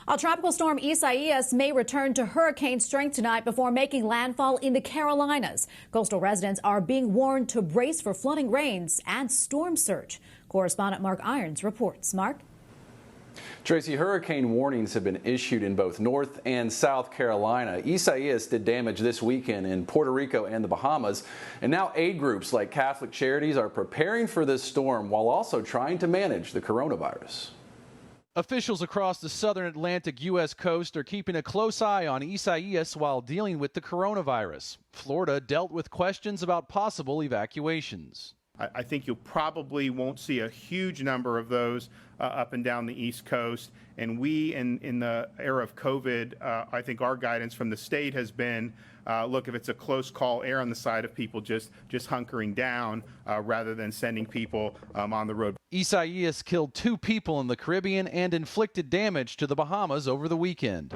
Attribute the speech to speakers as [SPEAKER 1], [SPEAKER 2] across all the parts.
[SPEAKER 1] A tropical storm Isaias may return to hurricane strength tonight before making landfall in the Carolinas. Coastal residents are being warned to brace for flooding rains and storm surge. Correspondent Mark Irons reports. Mark?
[SPEAKER 2] Tracy, hurricane warnings have been issued in both North and South Carolina. Isaias did damage this weekend in Puerto Rico and the Bahamas. And now aid groups like Catholic Charities are preparing for this storm while also trying to manage the coronavirus.
[SPEAKER 3] Officials across the southern Atlantic U.S. coast are keeping a close eye on Isaias while dealing with the coronavirus. Florida dealt with questions about possible evacuations.
[SPEAKER 4] I think you probably won't see a huge number of those up and down the East Coast. And we, in the era of COVID, I think our guidance from the state has been, look, if it's a close call, err on the side of people just hunkering down rather than sending people on the road.
[SPEAKER 3] Isaias killed 2 people in the Caribbean and inflicted damage to the Bahamas over the weekend.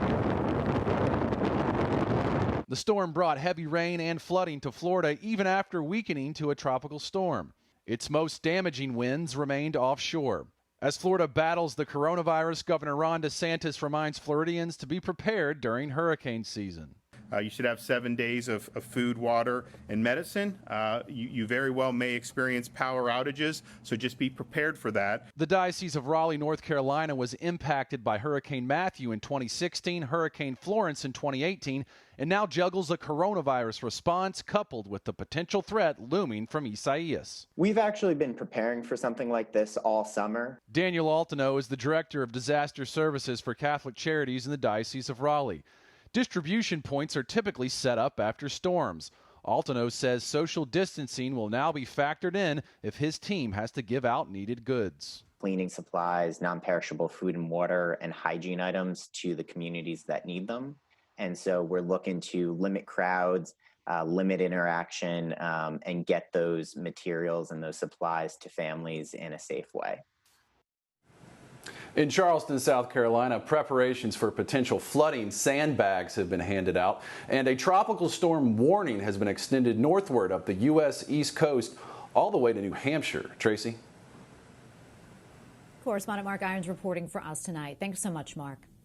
[SPEAKER 3] The storm brought heavy rain and flooding to Florida even after weakening to a tropical storm. Its most damaging winds remained offshore. As Florida battles the coronavirus, Governor Ron DeSantis reminds Floridians to be prepared during hurricane season.
[SPEAKER 4] You should have 7 days of food, water, and medicine. You very well may experience power outages, so just be prepared for that.
[SPEAKER 3] The Diocese of Raleigh, North Carolina was impacted by Hurricane Matthew in 2016, Hurricane Florence in 2018, and now juggles a coronavirus response coupled with the potential threat looming from Isaias.
[SPEAKER 5] We've actually been preparing for something like this all summer.
[SPEAKER 3] Daniel Altano is the Director of Disaster Services for Catholic Charities in the Diocese of Raleigh. Distribution points are typically set up after storms. Altano says social distancing will now be factored in if his team has to give out needed goods.
[SPEAKER 5] Cleaning supplies, non-perishable food and water, and hygiene items to the communities that need them. And so we're looking to limit crowds, limit interaction, and get those materials and those supplies to families in a safe way.
[SPEAKER 2] In Charleston, South Carolina, preparations for potential flooding sandbags have been handed out, and a tropical storm warning has been extended northward up the U.S. East Coast all the way to New Hampshire. Tracy?
[SPEAKER 1] Correspondent Mark Irons reporting for us tonight. Thanks so much, Mark.